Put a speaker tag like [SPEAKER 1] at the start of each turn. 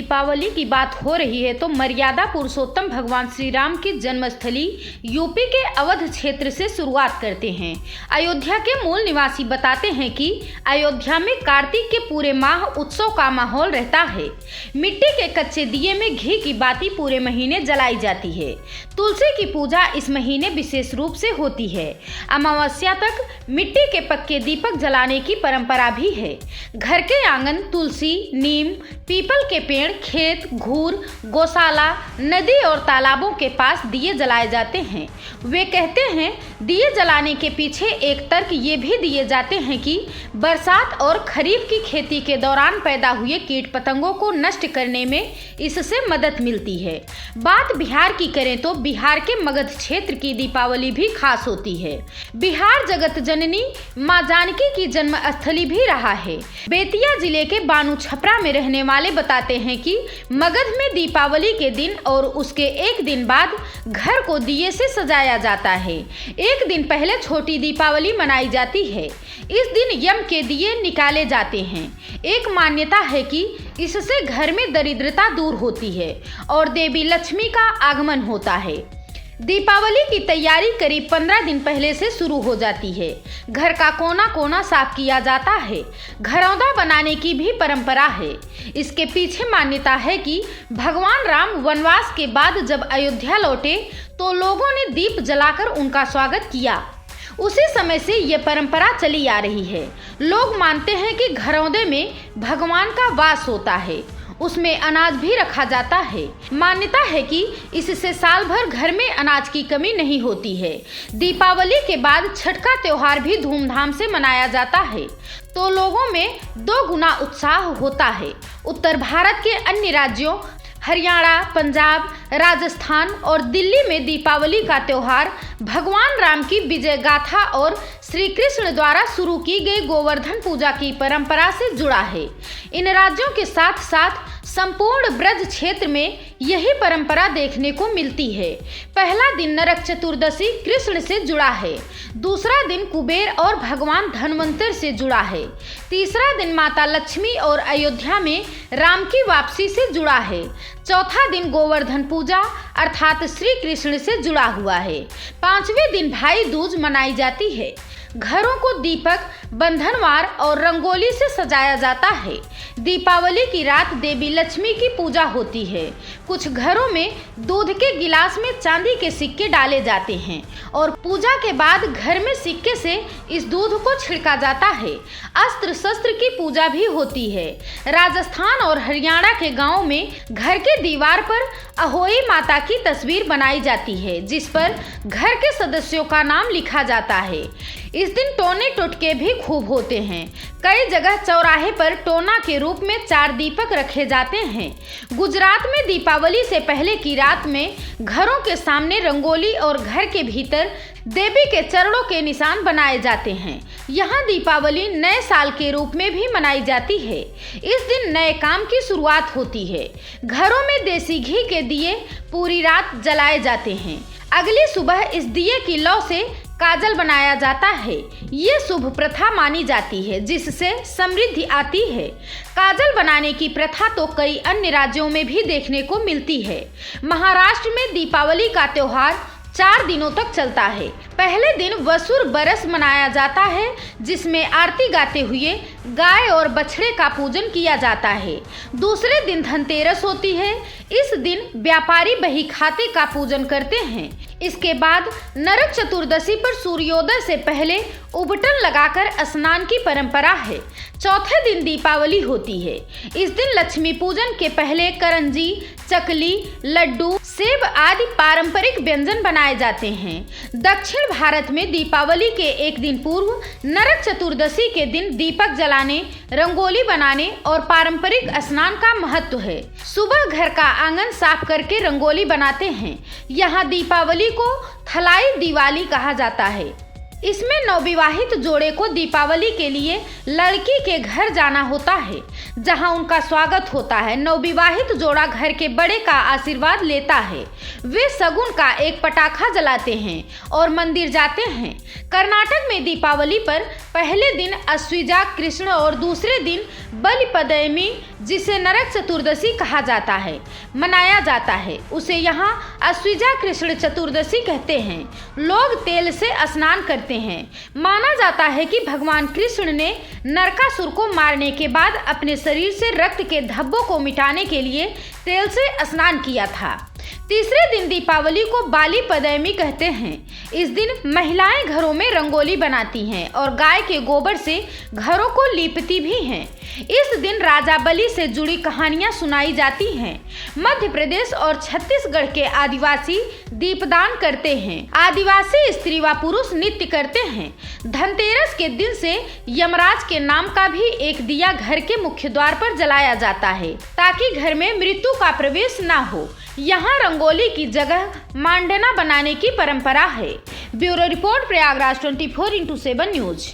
[SPEAKER 1] दीपावली की बात हो रही है तो मर्यादा पुरुषोत्तम भगवान श्री राम की जन्मस्थली यूपी के अवध क्षेत्र से शुरुआत करते हैं। अयोध्या के मूल निवासी बताते हैं कि अयोध्या में कार्तिक के पूरे माह उत्सव का माहौल रहता है। मिट्टी के कच्चे दिए में घी की बाती पूरे महीने जलाई जाती है। तुलसी की पूजा इस महीने विशेष रूप से होती है। अमावस्या तक मिट्टी के पक्के दीपक जलाने की परंपरा भी है। घर के आंगन तुलसी, नीम, पीपल के पेड़, खेत, घूर, गौशाला, नदी और तालाबों के पास दिए जलाए जाते हैं। वे कहते हैं दिए जलाने के पीछे एक तर्क ये भी दिए जाते हैं कि बरसात और खरीफ की खेती के दौरान पैदा हुए कीट पतंगों को नष्ट करने में इससे मदद मिलती है। बात बिहार की करें तो बिहार के मगध क्षेत्र की दीपावली भी खास होती है। बिहार जगत जननी मां जानकी की जन्मस्थली भी रहा है। बेतिया जिले के बानू छपरा में रहने वाले बताते हैं कि मगध में दीपावली के दिन और उसके एक दिन बाद घर को दिए से सजाया जाता है। एक दिन पहले छोटी दीपावली मनाई जाती है। इस दिन यम के दिए निकाले जाते हैं। एक मान्यता है कि इससे घर में दरिद्रता दूर होती है और देवी लक्ष्मी का आगमन होता है। दीपावली की तैयारी करीब 15 दिन पहले से शुरू हो जाती है। घर का कोना कोना साफ किया जाता है। घरौंदा बनाने की भी परंपरा है। इसके पीछे मान्यता है कि भगवान राम वनवास के बाद जब अयोध्या लौटे तो लोगों ने दीप जलाकर उनका स्वागत किया। उसी समय से ये परंपरा चली आ रही है। लोग मानते हैं कि घरौंदे में भगवान का वास होता है। उसमें अनाज भी रखा जाता है। मान्यता है कि इससे साल भर घर में अनाज की कमी नहीं होती है। दीपावली के बाद छठ का त्योहार भी धूमधाम से मनाया जाता है तो लोगों में 2 गुना उत्साह होता है। उत्तर भारत के अन्य राज्यों हरियाणा, पंजाब, राजस्थान और दिल्ली में दीपावली का त्योहार भगवान राम की विजय गाथा और श्री कृष्ण द्वारा शुरू की गई गोवर्धन पूजा की परंपरा से जुड़ा है। इन राज्यों के साथ साथ संपूर्ण ब्रज क्षेत्र में यही परंपरा देखने को मिलती है। पहला दिन नरक चतुर्दशी कृष्ण से जुड़ा है। दूसरा दिन कुबेर और भगवान धनवंतर से जुड़ा है। तीसरा दिन माता लक्ष्मी और अयोध्या में राम की वापसी से जुड़ा है। चौथा दिन गोवर्धन पूजा अर्थात श्री कृष्ण से जुड़ा हुआ है। 5वें दिन भाई दूज मनाई जाती है। घरों को दीपक, बंधनवार और रंगोली से सजाया जाता है। दीपावली की रात देवी लक्ष्मी की पूजा होती है। कुछ घरों में दूध के गिलास में चांदी के सिक्के डाले जाते हैं और पूजा के बाद घर में सिक्के से इस दूध को छिड़का जाता है। अस्त्र शस्त्र की पूजा भी होती है। राजस्थान और हरियाणा के गांवों में घर के दीवार पर अहोई माता की तस्वीर बनाई जाती है जिस पर घर के सदस्यों का नाम लिखा जाता है। इस दिन टोने टोटके भी खूब होते हैं। कई जगह चौराहे पर टोना के रूप में 4 दीपक रखे जाते हैं। गुजरात में दीपावली से पहले की रात में घरों के सामने रंगोली और घर के भीतर देवी के चरणों के निशान बनाए जाते हैं। यहाँ दीपावली नए साल के रूप में भी मनाई जाती है। इस दिन नए काम की शुरुआत होती है। घरों में देसी घी के दिए पूरी रात जलाए जाते हैं। अगली सुबह इस दिए की लौ से काजल बनाया जाता है। ये शुभ प्रथा मानी जाती है जिससे समृद्धि आती है। काजल बनाने की प्रथा तो कई अन्य राज्यों में भी देखने को मिलती है। महाराष्ट्र में दीपावली का त्योहार 4 दिनों तक चलता है। पहले दिन वसुर बरस मनाया जाता है जिसमें आरती गाते हुए गाय और बछड़े का पूजन किया जाता है। दूसरे दिन धनतेरस होती है। इस दिन व्यापारी बही खाते का पूजन करते हैं। इसके बाद नरक चतुर्दशी पर सूर्योदय से पहले उबटन लगाकर स्नान की परंपरा है। चौथे दिन दीपावली होती है। इस दिन लक्ष्मी पूजन के पहले करंजी, चकली, लड्डू, सेब आदि पारंपरिक व्यंजन बनाए जाते हैं। दक्षिण भारत में दीपावली के एक दिन पूर्व नरक चतुर्दशी के दिन दीपक जलाने, रंगोली बनाने और पारंपरिक स्नान का महत्व है। सुबह घर का आंगन साफ करके रंगोली बनाते हैं। यहाँ दीपावली को थलाई दिवाली कहा जाता है। इसमें नवविवाहित जोड़े को दीपावली के लिए लड़की के घर जाना होता है, जहां उनका स्वागत होता है। नवविवाहित जोड़ा घर के बड़े का आशीर्वाद लेता है। वे शगुन का एक पटाखा जलाते हैं और मंदिर जाते हैं। कर्नाटक में दीपावली पर पहले दिन अश्विजा कृष्ण और दूसरे दिन बलिप्रदयमी, जिसे नरक चतुर्दशी कहा जाता है, मनाया जाता है। उसे यहाँ अश्विजा कृष्ण चतुर्दशी कहते हैं। लोग तेल से स्नान करते हैं। माना जाता है कि भगवान कृष्ण ने नरकासुर को मारने के बाद अपने शरीर से रक्त के धब्बों को मिटाने के लिए तेल से स्नान किया था। तीसरे दिन दीपावली को बलिप्रदयमी कहते हैं। इस दिन महिलाएं घरों में रंगोली बनाती हैं और गाय के गोबर से घरों को लीपती भी हैं। इस दिन राजा बलि से जुड़ी कहानियां सुनाई जाती हैं। मध्य प्रदेश और छत्तीसगढ़ के आदिवासी दीपदान करते हैं। आदिवासी स्त्री व पुरुष नृत्य करते हैं। धनतेरस के दिन से यमराज के नाम का भी एक दिया घर के मुख्य द्वार पर जलाया जाता है, ताकि घर में मृत्यु का प्रवेश न हो। यहाँ रंगोली की जगह मांडना बनाने की परंपरा है। Bureau report, Prayagraj 24x7 news.